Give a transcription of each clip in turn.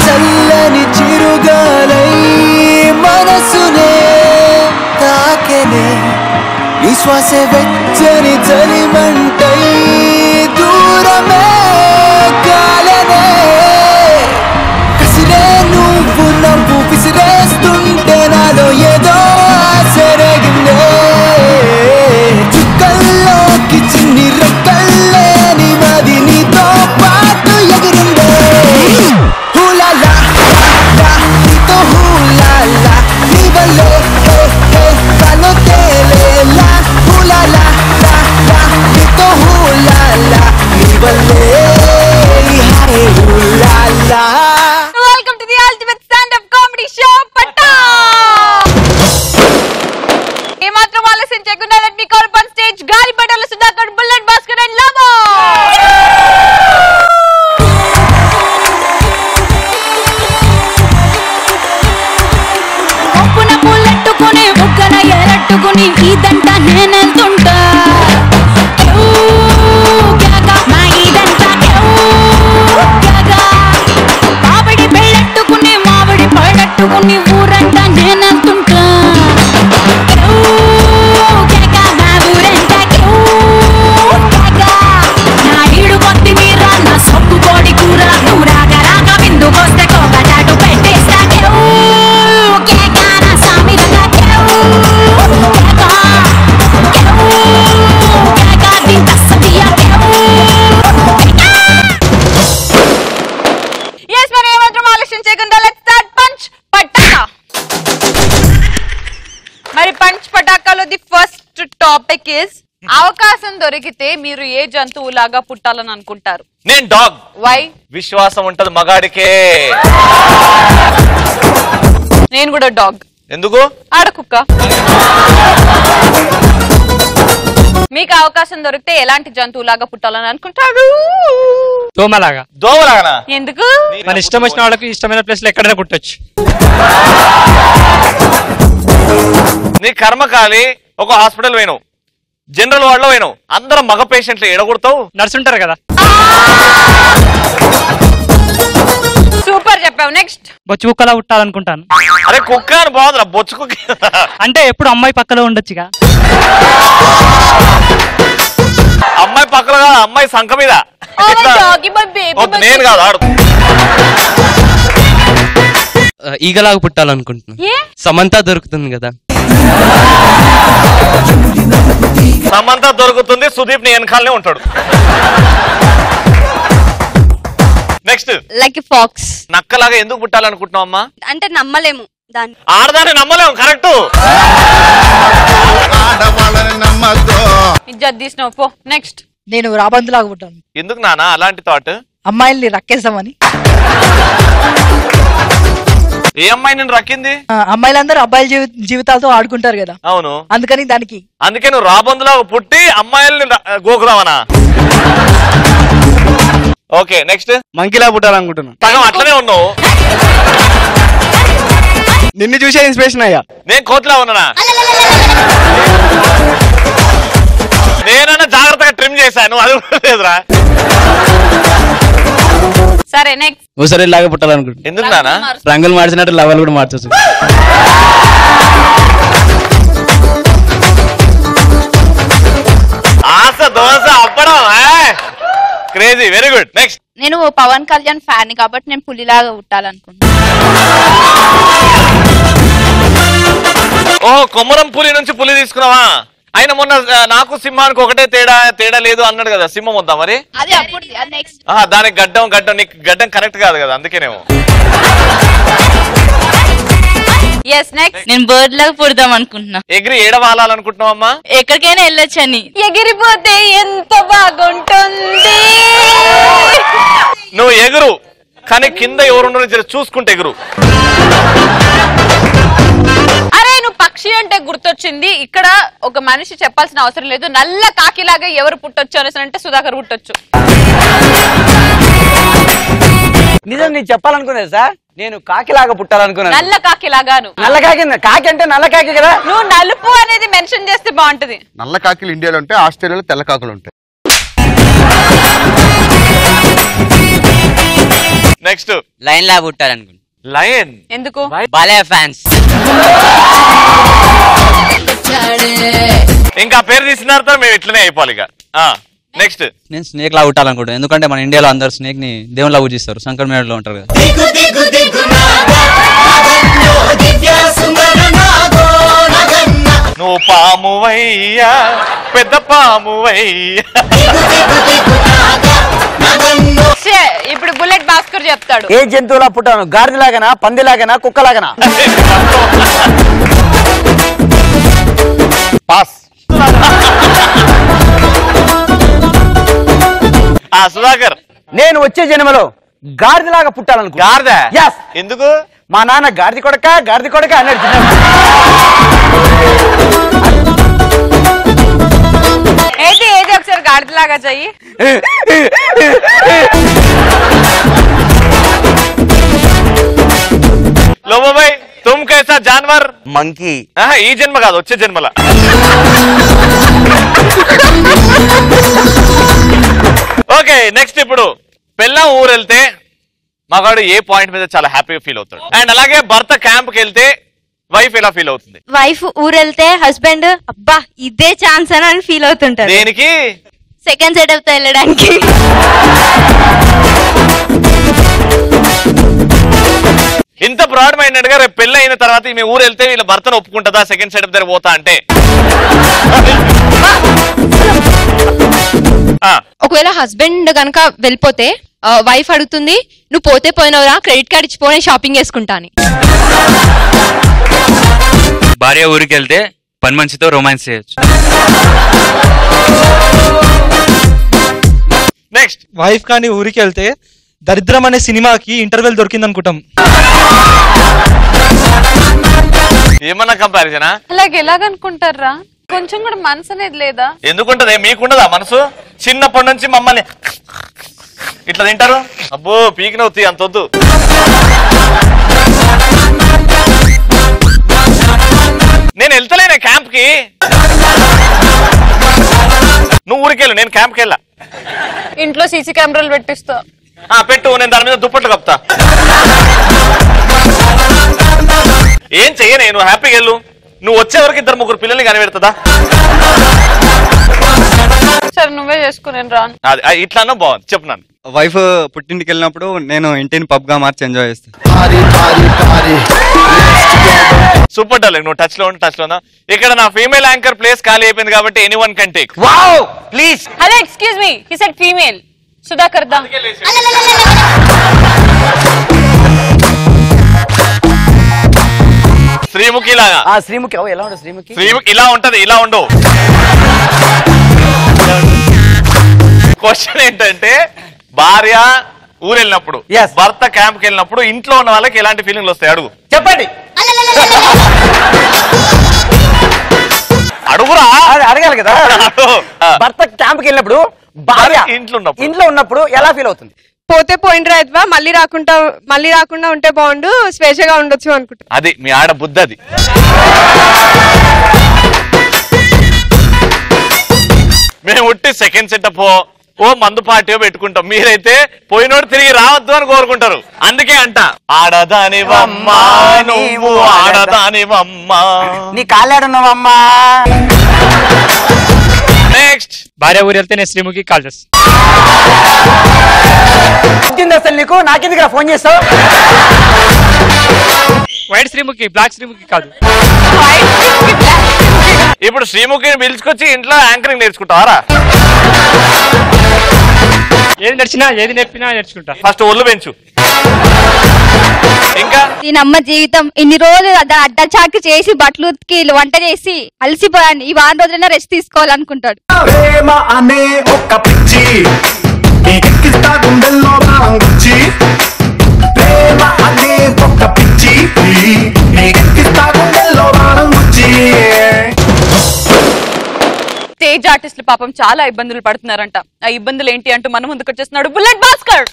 చల్లని చిరుగాలై మనసునే తాకెనే విశ్వాస వెచ్చని చలిమంటై దూరమే కాలనే కసిరే నువ్వు నవ్వు విసిరేస్తుంటే నాలో ఏదో ఆశరగిందే చుక్కల్లోకి చిన్ని రెక్కల్లే నిమది నీతో పాటు ఎగిరిందే హూలాలా నీతో హూలాలా నీ వల్లే కాలో తేలేలా హూలాలా నీతో హూలాలా నీ వల్లే హూలాలా. Welcome to the ultimate stand up comedy show Patas. ఏమాత్రం ఆలస్యం చేయకుండా let me call on stage Galipatala Sudhakar, Bullet Bhaskar and లామో. ఒప్పున పూలెట్టుకుని బుగ్గన ఎరట్టుకుని ఇదంట నేనెళ్తుంటా మావిడి పెళ్ళెట్టుకుని మావిడి పళ్ళెట్టుకుని ఊరంట నేనెళ్తుంటా నా ఈడు కొద్ది మీరా నా సొక్కు కోడి కూర నువ్వు రాగా రాగా విందుకొస్తే కోగటాటు పెట్టేస్తా మరి పంచ్ పటాకాలో ది ఫస్ట్ టాపిక్ ఇస్ అవకాశం దొరికితే మీరు ఏ జంతువులాగా పుట్టాలని అనుకుంటారు? నేను డాగ్. వై? విశ్వాసం ఉంటది మగాడికే. నేను కూడా డాగ్. ఎందుకు? ఆడకుక్క. మీకు అవకాశం దొరికితే ఎలాంటి జంతువులాగా పుట్టాలని అనుకుంటారు? దోమలాగా. దోమలాగా? ఎందుకు? మన ఇష్టం వచ్చిన వాళ్ళకి ఇష్టమైన ప్లేస్ లో ఎక్కడైనా పుట్టొచ్చు. నీ కర్మకాలి ఒక హాస్పిటల్ పోయినావు, జనరల్ వార్డ్ లో పోయినావు, అందరం మగ పేషెంట్లు ఎడగొడతావు. నర్సు ఉంటారు కదా. సూపర్ చెప్పావు. నెక్స్ట్. బొచ్చు కుక్కలా పుట్టాలనుకుంటాను. అరే కుక్క అని బాగుందిరా, బొచ్చు కుక్క. అంటే ఎప్పుడు అమ్మాయి పక్కలో ఉండొచ్చుగా. అమ్మాయి పక్కన కాదు, అమ్మాయి సంఖ మీద. నేను కాదు, ఆడు. ఈగలాగా పుట్టాలనుకుంటున్నా. సమంత దొరుకుతుంది కదా. సమంత దొరుకుతుంది, సుదీప్ ని వెనకాలనే ఉంటాడు. నెక్స్ట్. Like pox. నక్కలాగా ఎందుకు పుట్టాలనుకుంటున్నావు అమ్మా? అంటే నమ్మలేము దాన్ని. ఆడదాన్ని నమ్మలేము. కరెక్ట్. ఇజ్జత్ తీసినావు పో. నెక్స్ట్. నేను రాబందులాగా పుట్టాను. ఎందుకు నానా అలాంటి థాట్? అమ్మాయిల్ని రక్కేస్తామని. ఏ అమ్మాయి నేను రక్కింది? అమ్మాయిలందరూ అబ్బాయిల జీవితాలతో ఆడుకుంటారు కదా. అవును, అందుకని దానికి. అందుకే నువ్వు రాబందులాగా పుట్టి అమ్మాయిల్ని గోకుదామనా? Okay next. మంకీలా పుట్టాలనుకుంటున్నా. సగం అట్లనే ఉన్నావు. నిన్ను చూసే ఇన్స్పిరేషన్ అయ్యా. నేను కోతిలా ఉన్నానా? నేనన్నా జాగ్రత్తగా ట్రిమ్ చేశాను, అది లేదురా. సరే నెక్స్ట్. ఓసారి లాగా పుట్టాలనుకుంటున్నా. ఎందుకు నానా? రంగులు మార్చినట్టు లెవెల్ కూడా మార్చచ్చు. ఆశ దోశ అప్పడం క్రేజీ. Very good. నెక్స్ట్. నేను పవన్ కళ్యాణ్ ఫ్యాన్ కాబట్టి నేను పులిలాగా పుట్టాలనుకుంటున్నా. ఓ కొమ్మరం పులి నుంచి పులి తీసుకున్నావా? ఆయన మొన్న నాకు సింహానికి ఒకటే తేడా లేదు అన్నాడు కదా. సింహం వద్దా మరి? దానికి గడ్డం నీకు గడ్డం కనెక్ట్ కాదు కదా, అందుకేనేమో. నేను బర్డ్ లాగా పుడదాం అనుకుంటున్నా. ఎగిరి ఏడవాలనుకుంటున్నావమ్మా? ఎక్కడికైనా వెళ్ళొచ్చని. ఎగిరిపోతే ఎంత బాగుంటుంది. నువ్వు ఎగురు, కానీ కింద ఎవరుండో చూసుకుంటే ఎగురు. అరే నువ్వు పక్షి అంటే గుర్తొచ్చింది. ఇక్కడ ఒక మనిషి చెప్పాల్సిన అవసరం లేదు. నల్ల కాకిలాగా ఎవరు పుట్టొచ్చు అనేసి అంటే సుధాకర్ పుట్టొచ్చు. నిజం నీకు చెప్పాలనుకునేది సార్, నేను కాకిలాగా పుట్టాలనుకున్నాను. నల్ల కాకిలాగాను. నల్ల కాకి, కాకి అంటే నల్ల కాకి కదా. నువ్వు నలుపు అనేది మెన్షన్ చేస్తే బాగుంటది. నల్ల కాకిలు ఇండియాలో ఉంటాయి, ఆస్ట్రేలియాలో తెల్ల కాకులు ఉంటాయి. నెక్స్ట్ లైన్ లా పుట్టాలనుకుంటా. లయన్ ఎందుకు? బాలయ్య ఫ్యాన్స్. ఇంకా పేరు తీసిన మేము ఇట్లనే అయిపోవాలి ఇక. నెక్స్ట్ నేను స్నేక్ లా పుట్టాలనుకుంటాను. ఎందుకంటే మన ఇండియాలో అందరు స్నేక్ ని దేవునిలా పూజిస్తారు, శంకర్ మేడలో ఉంటారు కదా. నువ్వు పామువయ్యా, పెద్ద పామువయ్యా. ఇప్పుడు బుల్లెట్ భాస్కర్ చెప్తాడు. ఏ జంతువులా పుట్టాను? గాడిదలాగనా, పందిలాగనా, కుక్కలాగనా? పాస్. సుధాకర్, నేను వచ్చే జన్మలో గాడిదలాగా పుట్టాలనుకుంటా. గాడిద? Yes. ఎందుకు? మా నాన్న గాడిద కొడక అన్నాడు. ఏది ఒకసారి గాడిదలాగా చెయ్యి. లోబాయ్ తుమ్ కైసా జాన్వర్? మంకీ. ఈ జన్మ కాదు, వచ్చే జన్మల. ఓకే నెక్స్ట్, ఇప్పుడు పెళ్ళాం ఊరు వెళ్తే మగాడు ఏ పాయింట్ మీద చాలా హ్యాపీగా ఫీల్ అవుతాడు, అండ్ అలాగే భర్త క్యాంప్ కి వెళ్తే వైఫ్ ఎలా ఫీల్ అవుతుంది? వైఫ్ ఊరెళ్తే హస్బెండ్ అబ్బా ఇదే ఛాన్స్ అని ఫీల్ అవుతుంటారు. దేనికి? సెకండ్ సెటప్ తో వెళ్ళడానికి. ఇంత బ్రాడ్ మైండెడ్ గా రేపు పెళ్లి అయిన తర్వాత మీ ఊరు వెళ్తే వీళ్ళ భర్తను ఒప్పుకుంటుందా సెకండ్ సెటప్ దగ్గర పోతా అంటే? ఒకవేళ హస్బెండ్ గనక వెళ్ళిపోతే వైఫ్ అడుగుతుంది, నువ్వు పోతే పోయినవరా, క్రెడిట్ కార్డ్ ఇచ్చిపోయి షాపింగ్ చేసుకుంటా అని. భార్య ఊరికి వెళ్తే పని మనిషితో రొమాన్స్ చేయొచ్చు. నెక్స్ట్, వైఫ్ కానీ ఊరికి వెళ్తే దరిద్రం అనే సినిమాకి ఇంటర్వెల్ దొరికింది అనుకుంటాం. ఏమన్నా కంపారిజనా? అలాగే ఎలాగనుకుంటారా? కొంచెం కూడా మనసు అనేది లేదా? ఎందుకుంటది? మీకుండదా మనసు? చిన్నప్పటి నుంచి మమ్మల్ని ఇట్లా తింటారు. అబ్బో పీకినవుతాయి, అంత వద్దు. నేను వెళ్తలేనే క్యాంప్ కి. నువ్వు ఊరికెళ్ళు, నేను క్యాంప్ కి వెళ్ళా. ఇంట్లో సీసీ కెమెరాలు పెట్టిస్తా. పెట్టు, నేను దాని మీద దుప్పట్లు కప్తా. ఏం చెయ్య, నేను హ్యాపీగా వెళ్ళు. నువ్వు వచ్చే వరకు 2-3 పిల్లల్ని కనిపెడుతుందా? సరే నువ్వే చేసుకుని రాను. ఇట్లానో బాగుంది, చెప్పున్నాను. వైఫ్ పుట్టింటికి వెళ్ళినప్పుడు నేను ఇంటిని పబ్ గా మార్చి ఎంజాయ్ చేస్తాను. Super talent. నువ్వు టచ్ లో ఉందా? ఇక్కడ నా ఫీమేల్ యాంకర్ ప్లేస్ ఖాళీ అయిపోయింది కాబట్టి anyone can take. Wow please. Hello excuse me, he said female. Sudhakar దా. శ్రీముఖి లాగా. శ్రీముఖి ఎలా ఉండదు? శ్రీముఖి ఇలా ఉంటది, ఇలా ఉండవు. క్వశ్చన్ ఏంటంటే, భార్య ఊరు వెళ్ళినప్పుడు, భర్త క్యాంప్ కి వెళ్ళినప్పుడు ఇంట్లో ఉన్న వాళ్ళకి ఎలాంటి ఫీలింగ్లు వస్తాయి? అడుగు, చెప్పండి. అడుగురా. అడగాలి కదా. భర్త క్యాంప్ కి వెళ్ళినప్పుడు భార్య ఇంట్లో ఉన్నప్పుడు ఎలా ఫీల్ అవుతుంది? పోతే పోయిండ్రా ఎద్వా, మళ్ళీ రాకుండా ఉంటే బాగుండు, స్వేచ్ఛగా ఉండొచ్చు అనుకుంటా. అది మీ ఆడ బుద్ధి. అది మేము ఉట్టి సెకండ్ సెటప్ ఓ మందు పార్టీ పెట్టుకుంటాం. మీరైతే పోయినోడు తిరిగి రావద్దు అని కోరుకుంటారు. అందుకే అంట, ఆడదానివమ్మా నువ్వు, ఆడదానివమ్మా, నీ కాళ్ళాడున్నావమ్మా. నెక్స్ట్, భార్య ఊరు వెళ్తే నేను శ్రీముఖి కాల్ చేస్తాను. అసలు నీకు నాకెందుకు ఫోన్ చేస్తావు? వైట్ శ్రీముఖి, బ్లాక్ శ్రీముఖి కాదు. ఇప్పుడు శ్రీముఖిని పిలుచుకొచ్చి ఇంట్లో యాంకరింగ్ నేర్చుకుంటావారా? ఏది నడిచినా ఏది నేర్పినా నేర్చుకుంటా. ఫస్ట్ ఒళ్ళు పెంచు. ఇంకా దీని అమ్మ జీవితం ఇన్ని రోజులు అడ్డచాకి చేసి బట్టలు ఉతికి వంట చేసి అలసిపోయాను, ఈ వారం రోజులైనా రెస్ట్ తీసుకోవాలనుకుంటాడు. ప్రేమ అనే ఒక పిచ్చి నీకెక్కిస్తా గుండెల్లో బాణం గుచ్చి, ప్రేమ అనే ఒక పిచ్చి నీకెక్కిస్తా గుండెల్లో బాణం గుచ్చి. స్టేజ్ ఆర్టిస్టులు పాపం చాలా ఇబ్బందులు పడుతున్నారంట. ఆ ఇబ్బందులు ఏంటి అంటూ మన ముందుకు వచ్చేస్తున్నాడు బుల్లెట్ భాస్కర్.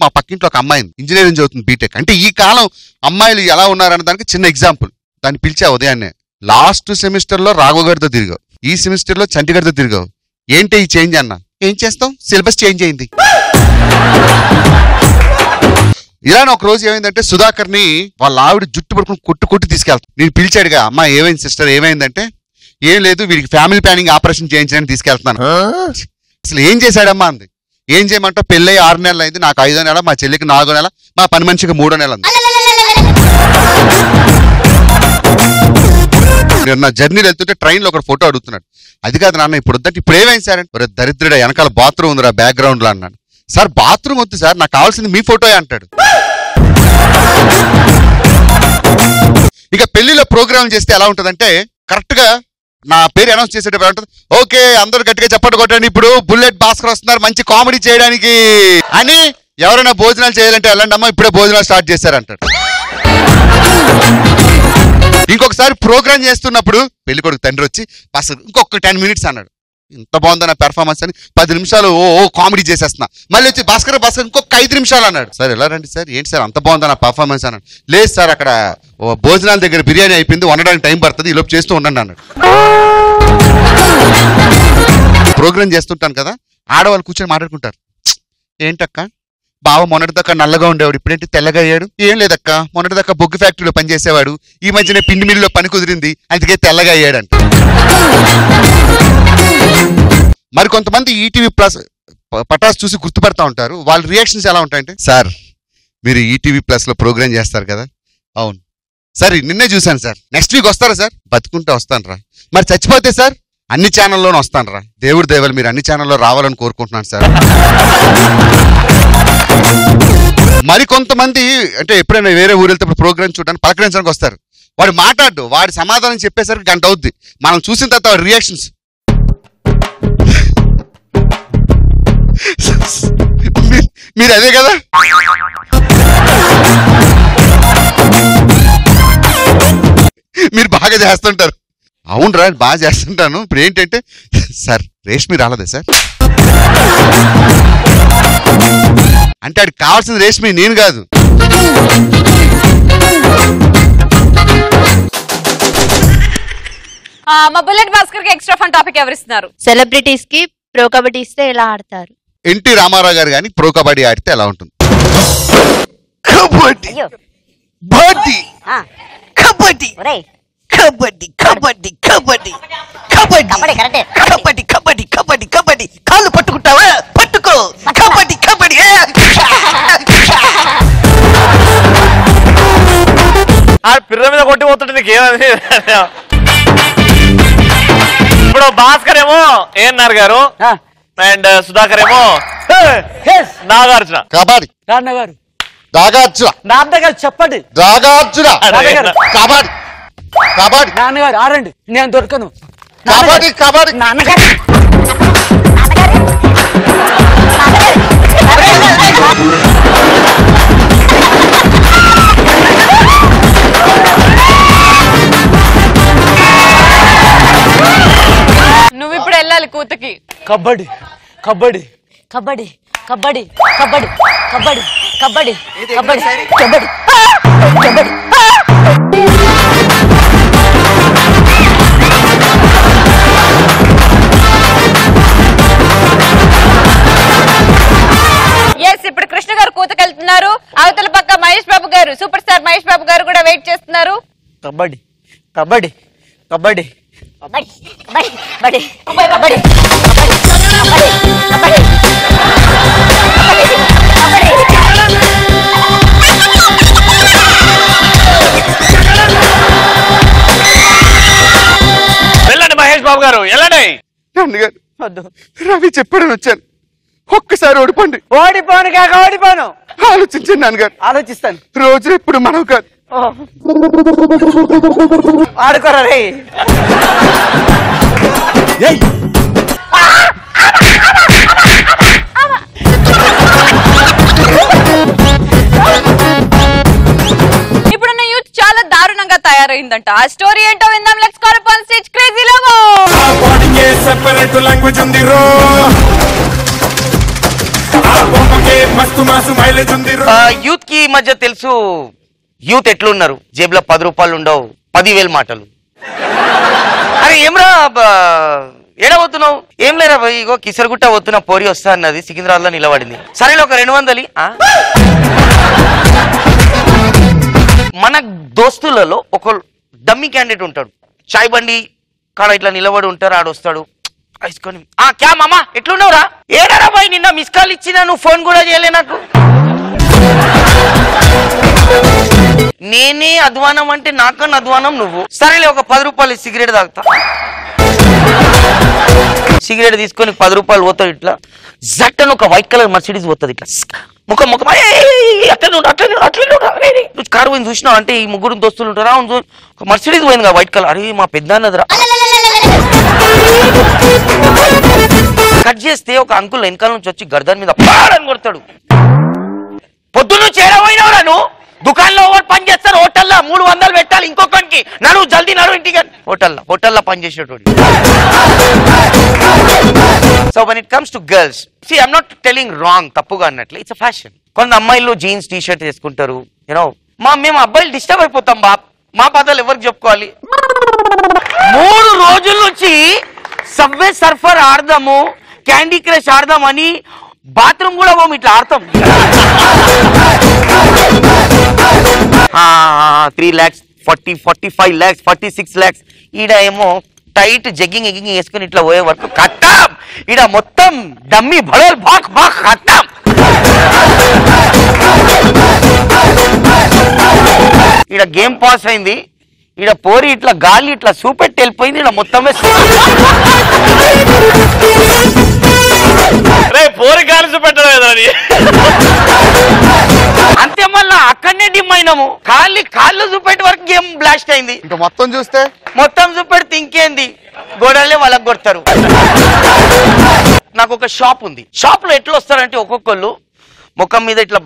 మా పక్కింట్లో ఒక అమ్మాయి ఇంజనీరింగ్ చదువుతుంది బీటెక్. అంటే ఈ కాలం అమ్మాయిలు ఎలా ఉన్నారన్న దానికి చిన్న ఎగ్జాంపుల్. దాన్ని పిలిచా ఉదయాన్నే. లాస్ట్ సెమిస్టర్ లో రాఘవగారితో తిరిగావు, ఈ సెమిస్టర్ లో చంటిగారితో తిరిగావు, ఏంటి ఈ చేంజ్ అన్నా? ఏం చేస్తాం, సిలబస్ చేంజ్ అయింది. ఇలానే ఒక రోజు ఏమైందంటే సుధాకర్ ని వాళ్ళ ఆవిడ జుట్టు పడుకుని కొట్టు తీసుకెళ్తాం. నేను పిలిచాడుగా, అమ్మా ఏమైంది సిస్టర్ ఏమైందంటే, ఏం లేదు వీడికి ఫ్యామిలీ ప్లానింగ్ ఆపరేషన్ చేయించడానికి తీసుకెళ్తున్నాను. అసలు ఏం చేశాడమ్మా అంది. ఏం చేయమంటే పెళ్ళై 6 నెలలు అయింది, నాకు 5వ నెల, మా చెల్లికి 4వ నెల, మా పని మనిషికి 3వ నెల అంది. నా జర్నీలు వెళ్తుంటే ట్రైన్ లో ఒక ఫోటో అడుగుతున్నాడు. అది కాదు నాన్న ఇప్పుడు వద్దంటే, ఇప్పుడు ఏమైంది సార్ అంటే, దరిద్రుడ వెనకాల బాత్రూమ్ ఉందిరా బ్యాక్గ్రౌండ్ లో అన్నాడు. సార్ బాత్రూమ్ వద్దు సార్, నాకు కావాల్సింది మీ ఫోటోయే అంటాడు. ఇక పెళ్లిలో ప్రోగ్రామ్ చేస్తే ఎలా ఉంటదంటే, కరెక్ట్ గా నా పేరు అనౌన్స్ చేసేటప్పుడు ఉంటుంది, ఓకే అందరూ గట్టిగా చప్పట్లు కొట్టండి, ఇప్పుడు బుల్లెట్ భాస్కర్ వస్తున్నారు మంచి కామెడీ చేయడానికి అని. ఎవరైనా భోజనాలు చేయాలంటే వెళ్ళండి అమ్మా ఇప్పుడే భోజనాలు స్టార్ట్ చేశారంటాడు. ఇంకొకసారి ప్రోగ్రామ్ చేస్తున్నప్పుడు పెళ్లి కొడుకు తండ్రి వచ్చి భాస్కర్ ఇంకొక 10 minutes అన్నాడు. ఇంత బాగుంది నా పెర్ఫార్మెన్స్ అని 10 నిమిషాలు ఓ కామెడీ చేసేస్తున్నా. మళ్ళీ వచ్చి భాస్కర్ ఇంకొక 5 నిమిషాలు అన్నాడు. సార్ ఎలా రండి సార్, ఏంటి సార్ అంత బాగుందా నా పర్ఫార్మెన్స్ అన్నాడు. లేదు సార్ అక్కడ భోజనాల దగ్గర బిర్యానీ అయిపోయింది, వండడానికి టైం పడుతుంది, ఈలోపు చేస్తూ ఉండండి అన్నాడు. ప్రోగ్రామ్ చేస్తుంటాను కదా, ఆడవాళ్ళు కూర్చొని మాట్లాడుకుంటారు. ఏంటక్క బావ మొన్నటిదాకా నల్లగా ఉండేవాడు, ఇప్పుడేంటి తెల్లగా అయ్యాడు? ఏం లేదక్క మొన్నటిదాకా బొగ్గు ఫ్యాక్టరీలో పనిచేసేవాడు, ఈ మధ్యనే పిండి మిల్లులో పని కుదిరింది, అందుకే తెల్లగా అయ్యాడంట. మరి కొంతమంది ఈటీవీ ప్లస్ పటాస్ చూసి గుర్తుపడతా ఉంటారు. వాళ్ళ రియాక్షన్స్ ఎలా ఉంటాయంటే, సార్ మీరు ఈటీవీ ప్లస్ లో ప్రోగ్రామ్ చేస్తారు కదా? అవును సార్ నిన్నే చూశాను సార్, నెక్స్ట్ వీక్ వస్తారా సార్? బతుకుంటే వస్తాను రా. మరి చచ్చిపోతే సార్? అన్ని ఛానల్లోనూ వస్తాను రా. దేవుడి దేవలు మీరు అన్ని ఛానల్లో రావాలని కోరుకుంటున్నాను సార్. మరి కొంతమంది అంటే ఎప్పుడైనా వేరే ఊరు వెళ్తే ప్రోగ్రామ్ చూడడానికి పలకరించడానికి వస్తారు. వాడు మాట్లాడు, వాడి సమాధానం చెప్పేసరికి గంట అవుద్ది. మనం చూసిన తర్వాత వాడి రియాక్షన్స్ మీరు అదే కదా. మీరు బాగా చేస్తుంటారు. అవును రా బాగా చేస్తుంటాను. ఇప్పుడు ఏంటంటే సార్ రేష్మి రాలేదే సార్ అంటే ఆడికి కావాల్సింది రేష్మి, నేను కాదు. మా బుల్లెట్ భాస్కర్ కి ఎక్స్ట్రా ఫన్ టాపిక్ ఎవరిస్తున్నారు? సెలబ్రిటీస్ కి ప్రో కబడ్డీ ఇస్తే ఎలా ఆడతారు? ఎన్టీ రామారావు గారు కానీ ప్రో కబడ్డీ ఆడితే ఎలా ఉంటుంది? కబడ్డీ కబడ్డీ కబడ్డీ కబడ్డీ కబడ్డీ కబడ్డీ కబడ్డీ కబడ్డీ కబడ్డీ కబడ్డీ కబడ్డీ కాళ్ళు పట్టుకుంటావా? పట్టుకో. కబడ్డీ కబడ్డీ పిర్ర మీద కొట్టి పోతుంటే నీకు ఏమని? ఇప్పుడు భాస్కర్ ఏమో ఏఎన్ఆర్ గారు అండ్ సుధాకర్ ఏమో నాగార్జున. కబడ్డీ నాన్నగారు నాగార్జున నాన్నగారు చెప్పండి. నాగార్జున కబడ్డీ కబడ్డీ నాన్నగారు ఆడండి, నేను దొరకను. కబడ్డీ కబడ్డీ నాన్నగారు నువ్వు ఇప్పుడు వెళ్ళాలి కూతుకి. కబడ్డీ కబడ్డీ కబడ్డీ కబడ్డీ కబడ్డీ కబడ్డీ కబడ్డీ కబడ్డీ కబడ్డీ కబడ్డీ. ఇప్పుడు కృష్ణ గారు కూతకి వెళ్తున్నారు. అవతల పక్క మహేష్ బాబు గారు, సూపర్ స్టార్ మహేష్ బాబు గారు కూడా వెయిట్ చేస్తున్నారు. కబడ్డీ కబడ్డీ కబడ్డీ కబడ్డీ కబడ్డీ కబడ్డీ కబడ్డీ. వెళ్ళండి మహేష్ బాబు గారు వెళ్ళండి. రవి చెప్పాడని వచ్చాను. ఒక్కసారి ఓడిపోండి. ఓడిపోను కాక ఓడిపోను. ఆలోచించండి నాన్నగారు. ఆలోచిస్తాను. రోజు ఎప్పుడు మనం కాదు. ఆడుకోరా రే. ఇప్పుడున్న యూత్ చాలా దారుణంగా తయారైందంట. ఆ స్టోరీ ఏంటో విందాం. Let's call up on stage crazy logo. ఆ బాడీకే సెపరేట్ లాంగ్వేజ్ ఉంది రో, ఆ బొమ్మకే మస్తు యూత్ కి మధ్య తెలుసు యూత్ ఎట్లున్నారు, జేబులో 10 రూపాయలు ఉండవు, 10,000 మాటలు. అరే ఏమ్రా ఏడబోతున్నావు? ఏం లేరా ఇగో కిసరగుట్ట పోతున్నా, పోరి వస్తా అన్నది, సికింద్రాబాద్ లో నిలబడింది. సరేలే ఒక 200. మన దోస్తులలో ఒక డమ్మీ క్యాండిడేట్ ఉంటాడు, చాయ్ బండి కాడ ఇట్లా నిలబడి ఉంటారు, ఆడొస్తాడు వేసుకొని, క్యా మామా ఎట్లున్నావురా? ఏడారా బాయ్ నిన్న మిస్ కాల్ ఇచ్చినా, నువ్వు ఫోన్ కూడా చేయలే నాకు. నేనే అధ్వానం అంటే నాకన్నా అధ్వానం నువ్వు. సరేలే ఒక 10 రూపాయలు సిగరెట్ తాగుతా. సిగరెట్ తీసుకొని 10 రూపాయలు పోతాడు, ఇట్లా జట్టను ఒక వైట్ కలర్ మర్సిడీస్ పోతుంది, ఇట్లా ముఖం ముఖం అట్లా కారు పోయింది చూసినావు అంటే ఈ ముగ్గురు దోస్తులు ఉంటారా, ఒక మర్సిడీస్ పోయింది కదా వైట్ కలర్. అరే మా పెద్ద అన్నదిరా. కట్ చేస్తే ఒక అంకుల్ వెనకాల నుంచి వచ్చి గర్దన్ మీద పాడని కొడతాడు. పొద్దున్న చేరపోయినవరా నువ్వు? దుకాణంలో ఎవరు పని చేస్తారు? హోటల్లో 300 పెట్టాలి ఇంకొకరికి, నడు జల్దీ నడు ఇంటికి. హోటల్లో పని చేసేటోడు. So when it comes to girls, see I'm not telling wrong, తప్పుగా అన్నట్లు, it's a fashion. కొంత అమ్మాయిలు జీన్స్ టీ షర్ట్ వేసుకుంటారు, యూనో. మేము అబ్బాయిలు డిస్టర్బ్ అయిపోతాం మా బాధలు ఎవరికి చెప్పుకోవాలి? 3 రోజుల నుంచి సబ్వే సర్ఫర్ ఆడదాము, క్యాండీ క్రష్ ఆడదామని బాత్రూమ్ కూడా పోము, ఇట్లా ఆడతాం. 3 lakhs, 40, 45 lakhs, 46 lakhs. ఈడ ఏమో టైట్ జగ్గింగ్ ఎగ్గింగ్ వేసుకుని ఇట్లా పోయే వరకు కట్టాం. ఈడ మొత్తం డమ్మి బడల్ బాక్ బాక్ కట్టాం. ఈడ గేమ్ పాస్ అయింది, ఈడ పోరి ఇట్లా గాలి ఇట్లా చూపెట్టి వెళ్ళిపోయింది, ఈడ మొత్తమే పోరి గాలి చూపెట్టడం అంతే. మళ్ళా అక్కడనే డిమ్ అయినాము, కాళ్ళు చూపెట్టే వరకు గేమ్ బ్లాస్ట్ అయింది. ఇంకా మొత్తం చూపెడితే ఇంకేంది, గోడలే వాళ్ళకి కొడతారు. నాకు ఒక షాప్ ఉంది, షాప్ లో ఎట్లా వస్తారంటే ఒక్కొక్కళ్ళు ముఖం మీద ఇట్లా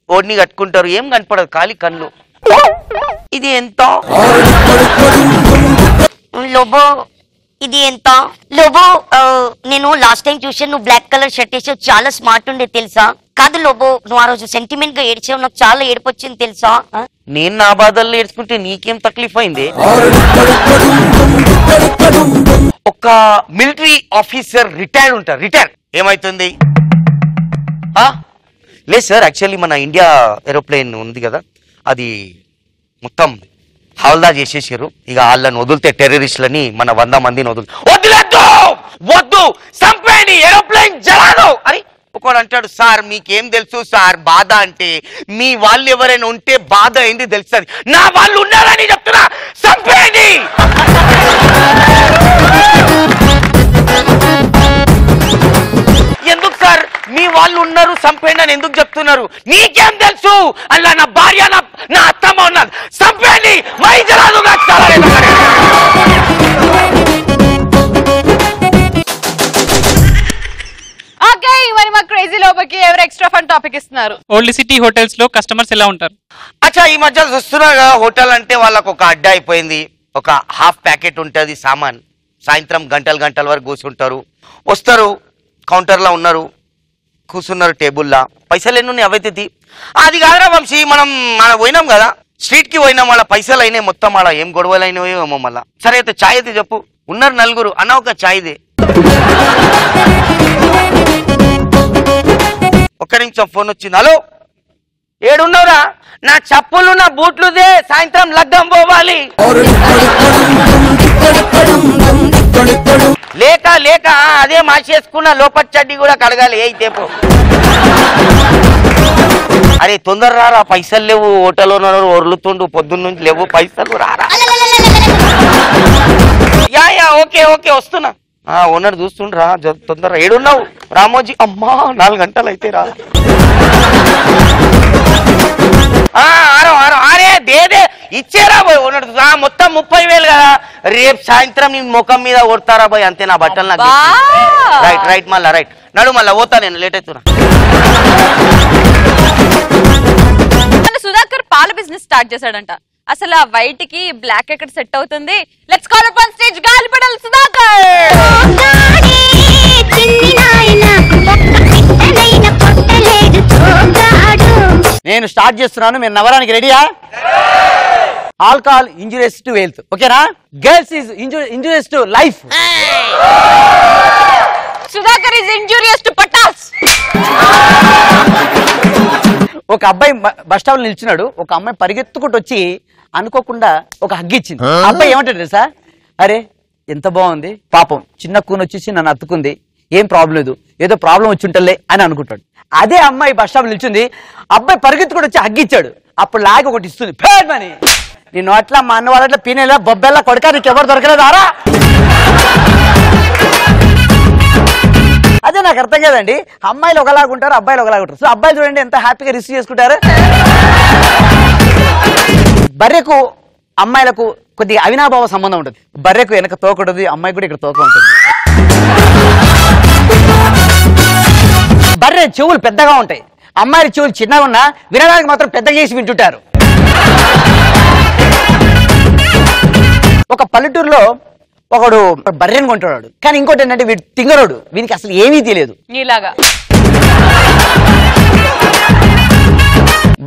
ఓడిని కట్టుకుంటారు, ఏం కనపడదు, ఖాళీ కళ్ళు. ఇది ఎంత లోబో? ఇది ఎంత లోబో? నేను లాస్ట్ టైం చూసాను, నువ్వు బ్లాక్ కలర్ షర్ట్ వేసావు, చాలా స్మార్ట్ ఉండే తెలుసా? కాదు లోబో, నువ్వు ఆ రోజు సెంటిమెంట్ గా ఏడ్చావు, నాకు చాలా ఏడుపు వచ్చింది తెలుసా? నేను నా బాధల్లో ఏడ్చుకుంటే నీకేం తక్లీఫ్ అయింది? ఒక మిలిటరీ ఆఫీసర్ రిటైర్డ్ ఉంటారు, రిటైర్ ఏమైతుంది? లేదు సార్, యాక్చువల్లీ మన ఇండియా ఏరోప్లేన్ ఉంది కదా, అది మొత్తం హవల్దా చేసేసారు. ఇక వాళ్ళని వదిలితే టెర్రరిస్టులని మన 100 మందిని వద్దు సంపేయండి, ఏరోప్లేన్ జలాను అని ఒకడు అంటాడు. సార్ మీకేం తెలుసు సార్ బాధ అంటే? మీ వాళ్ళు ఎవరైనా ఉంటే బాధ ఏంది తెలుస్తుంది, నా వాళ్ళు ఉన్నారని చెప్తున్నా, సంపేయండి. ఎందుకు సార్ మీ వాళ్ళు ఉన్నారు సంపేయండి అని ఎందుకు చెప్తున్నారు? నీకేం తెలుసు, అలా నా భార్య నా అత్తమ్మ ఉన్నారు, సంపేయండి. మై జరాదు క్రేజీ లోపలికి ఎవరు ఎక్స్ట్రా ఫన్ టాపిక్ ఇస్తున్నారు? ఓల్డ్ సిటీ హోటల్స్ లో కస్టమర్స్ ఎలా ఉంటారు? అచ్చా ఈ మధ్య చూస్తున్నా హోటల్ అంటే వాళ్ళకు ఒక అడ్డా అయిపోయింది, ఒక హాఫ్ ప్యాకెట్ ఉంటుంది సామాన్, సాయంత్రం గంటల వరకు కూర్చుంటారు, వస్తారు కౌంటర్లో ఉన్నారు, కూర్చున్నారు టేబుల్లా, పైసలు ఎన్ని ఉన్నాయి అవైతే అది కాదురా వంశీ, మనం పోయినాం కదా స్ట్రీట్ కి పోయినాం, వాళ్ళ పైసలు అయినాయి మొత్తం, వాళ్ళ ఏం గొడవలు అయినాయో ఏమో. మళ్ళా సరే అయితే చాయ్ అయితే చెప్పు, ఉన్నారు 4 అన్న, ఒక చాయ్దే. ఒక్క నిమిషం ఫోన్ వచ్చింది. హలో ఏడున్నావురా? నా చెప్పులు నా బూట్లుదే, సాయంత్రం లగ్గం పోవాలి. లేక అదే మార్చేసుకున్న లోపల చడ్డీ కూడా కడగాలి. అయితే అరే తొందర రారా, పైసలు లేవు, హోటల్ ఓనర్ ఒర్లుతుండు పొద్దున్న నుంచి, లేవు పైసలు, రారా. యా ఓకే వస్తున్నా. ఓనర్ చూస్తుండ్రా, తొందర ఏడున్నావు? రామోజీ. అమ్మా 4 గంటలు అయితే రా. అరే దేదే ఇచ్చేరా పోయి ఓనర్, మొత్తం 30,000 కదా, రేపు సాయంత్రం నీ ముఖం మీద కొడతారా పోయి, అంతే నా బట్టలు నాకు. రైట్ మళ్ళా రైట్ నడు, మళ్ళా పోతా నేను, లేట్ అవుతున్నా. సుధాకర్ పాల బిజినెస్ స్టార్ట్ చేశాడంట, అసలు ఆ వైట్ కి బ్లాక్ ఎక్కడ సెట్ అవుతుంది? Let's call up on stage Galipatala Sudhakar. నేను స్టార్ట్ చేస్తున్నాను, మీరు నవ్వడానికి రెడీయా? ఆల్కహాల్ ఇంజూరియస్ టు హెల్త్, ఓకేనా? Girls is injurious to life. Sudhakar is injurious to Patas. ఒక అబ్బాయి బస్ స్టాప్ లో నిల్చున్నాడు, ఒక అమ్మాయి పరిగెత్తుకుంటూ వచ్చి అనుకోకుండా ఒక హగ్ ఇచ్చింది. అబ్బాయి ఏమంటాడు తెలుసా? అరే ఎంత బాగుంది, పాపం చిన్న కూని వచ్చేసి నన్ను అత్తుకుంది, ఏం ప్రాబ్లం లేదు, ఏదో ప్రాబ్లం వచ్చి ఉంటలే అని అనుకుంటాడు. అదే అమ్మాయి బస్ స్టాప్ నిల్చుంది, అబ్బాయి పరిగెత్తుకుంటూ వచ్చి హగ్ ఇచ్చాడు, అప్పుడు లాగి ఒకటి ఇస్తుంది, పేడమని. నేను అట్లా మా అన్న వాళ్ళ పీనేలా బొబ్బెల్లా కొడక నీకు ఎవరు దొరకలేదు ఆరా. అదే నాకు అర్థం కదండి, అమ్మాయిలు ఒకలాగుంటారు, అబ్బాయిలు ఒకలాగుంటారు. సో అబ్బాయిలు చూడండి ఎంత హ్యాపీగా రిసీవ్ చేసుకుంటారు. బర్రెకు అమ్మాయిలకు కొద్దిగా అవినాభావ సంబంధం ఉంటుంది. బర్రెకు వెనక తోక ఉంటుంది, అమ్మాయి కూడా ఇక్కడ తోక ఉంటుంది. బర్రె చెవులు పెద్దగా ఉంటాయి, అమ్మాయిల చెవులు చిన్నగా ఉన్నా వినడానికి మాత్రం పెద్దగా చేసి వింటుంటారు. ఒక పల్లెటూరులో ఒకడు బర్రెని కొంటాడు, కానీ ఇంకోటి ఏంటంటే వీడు తింగరోడు, వీనికి అసలు ఏమీ తెలియదు. నీలాగా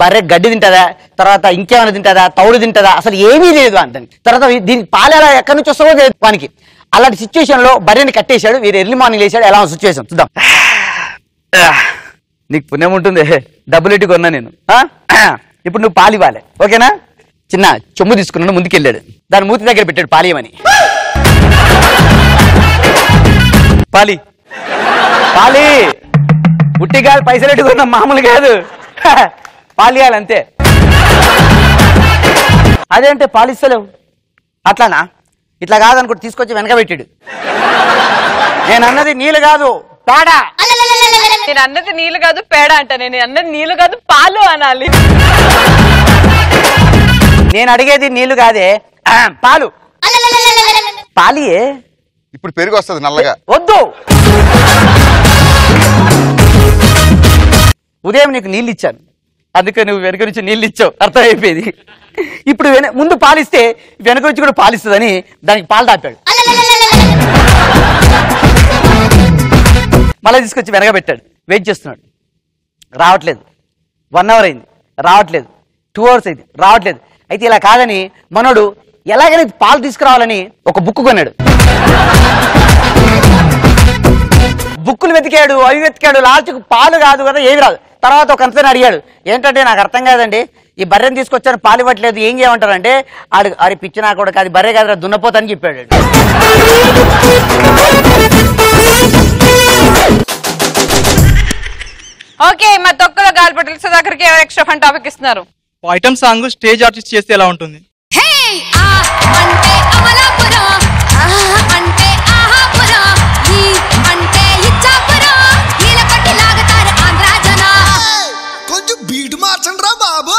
బర్రె గడ్డి తింటదా, తర్వాత ఇంకేమైనా తింటదా, తౌడు తింటదా, అసలు ఏమీ లేదు అంత. తర్వాత దీనికి పాలు ఎలా ఎక్కడి నుంచి వస్తావో తెలియదు వానికి. అలాంటి సిచ్యువేషన్ లో బర్రెని కట్టేశాడు, వీరు ఎర్లీ మార్నింగ్ లేచాడు. ఎలా సిచ్యువేషన్ చూద్దాం. నీకు పుణ్యం ఉంటుంది, డబ్బులు ఎట్టి కొన్నా నేను. ఇప్పుడు నువ్వు పాలు ఇవ్వాలి, ఓకేనా? చిన్న చెమ్ము తీసుకున్నాను, ముందుకెళ్ళాడు, దాని మూతి దగ్గర పెట్టాడు పాలియమని. పాలి పాలి ఉట్టిగా పైసలు ఎట్టుకున్నాం, మామూలు కాదు, పాలియాలి అంతే. అదేంటే పాలిస్తలేవు? అట్లానా? ఇట్లా కాదనుకుంటే తీసుకొచ్చి వెనక పెట్టాడు. నేను అన్నది నీళ్ళు కాదు పేడ. నేను అన్నది నీళ్ళు కాదు పేడ అంట, నేను అన్నది నీళ్ళు కాదు పాలు అనాలి. నేను అడిగేది నీళ్లు కాదే, పాలు. పాలియే. ఇప్పుడు పెరుగు వస్తుంది నల్లగా. వద్దు, ఉదయం నీకు నీళ్ళు ఇచ్చాను, అందుకే నువ్వు వెనక నుంచి నీళ్ళు ఇచ్చావు, అర్థమైపోయింది. ఇప్పుడు ముందు పాలిస్తే వెనక నుంచి కూడా పాలిస్తుందని దానికి పాలు దాపాడు. మళ్ళీ తీసుకొచ్చి వెనక పెట్టాడు, వెయిట్ చేస్తున్నాడు, రావట్లేదు. 1 hour అయింది, రావట్లేదు. 2 hours అయింది, రావట్లేదు. అయితే ఇలా కాదని మనోడు ఎలాగైనా పాలు తీసుకురావాలని ఒక బుక్ కొన్నాడు. బుక్కులు వెతికాడు, అవి వెతికాడు, లాస్ట్కు పాలు కాదు కదా ఏమి రాదు. తర్వాత ఒక అంతని అడిగాడు, ఏంటంటే నాకు అర్థం కాదండి, ఈ బర్రెని తీసుకొచ్చాను పాలు ఇవ్వట్లేదు, ఏం చేయమంటారంటే అరి పిచ్చి నా కూడా కాదు, బర్రె కాదు దున్నపోతని చెప్పాడు. ఓకే, మా తొక్కలో గాలిపటలు సుధాకర్కి ఎవరు ఎక్స్ట్రా ఫన్ టాపిక్ ఇస్తున్నారు? ఐటమ్ సాంగ్ స్టేజ్ ఆర్టిస్ట్ చేస్తే ఎలా ఉంటుంది? కొంచెం బీట్ మార్చండి రా బాబు.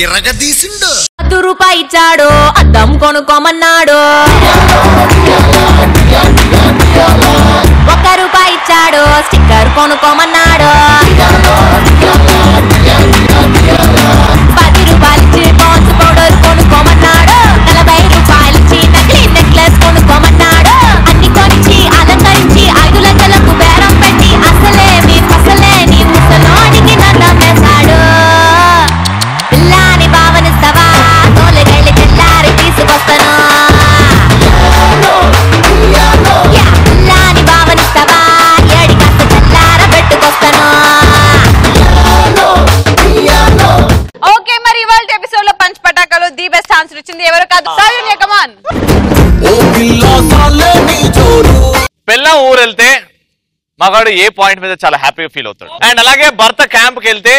ఎరగదీసిండు. ₹10 ఇచ్చాడు, అద్దం కొనుక్కోమన్నాడు. ₹1 ఇచ్చాడు, స్టిక్కర్ కొనుక్కోమన్నాడు. ₹10 ఇచ్చి పాన్స్ పౌడర్ కొనుక్కోమన్నాడు. ₹40 ఇచ్చి నకిలీ నెక్లెస్ కొనుక్కోమన్నాడు. అన్ని కొనిచ్చి అలంకరించి 5 లక్షలకు బేరం పెట్టి అసలేమి పసలేని ముసలోడికి నమ్మేశాడు. పిల్లాని భావనిస్తావా, తోలుకెళ్ళి తెల్లారి తీసుకొస్తాను. పిల్లాని భావనిస్తావా, ఏడి కాస్త తెల్లార పెట్టుకొస్తాను. ఓకే, మరి ఇవాళ ఎపిసోడ్ లో పంచ్ పటాకాలు ది బెస్ట్ ఆన్సర్ ఇచ్చింది ఎవరు కాదు, సౌజన్య. కమాన్. పెళ్ళం ఊరు వెళ్తే మగాడు ఏ పాయింట్ మీద చాలా హ్యాపీగా ఫీల్ అవుతాడు, అండ్ అలాగే భర్త క్యాంప్ కి వెళ్తే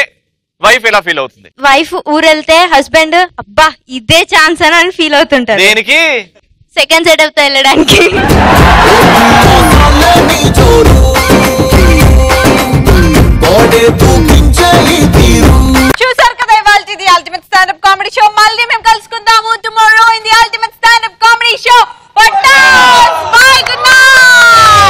వైఫ్ ఎలా ఫీల్ అవుతుంది? వైఫ్ ఊరెళ్తే హస్బెండ్ అబ్బా ఇదే ఛాన్స్ అని ఫీల్ అవుతుంటారు. దేనికి? సెకండ్ సెటప్ తో వెళ్ళడానికి.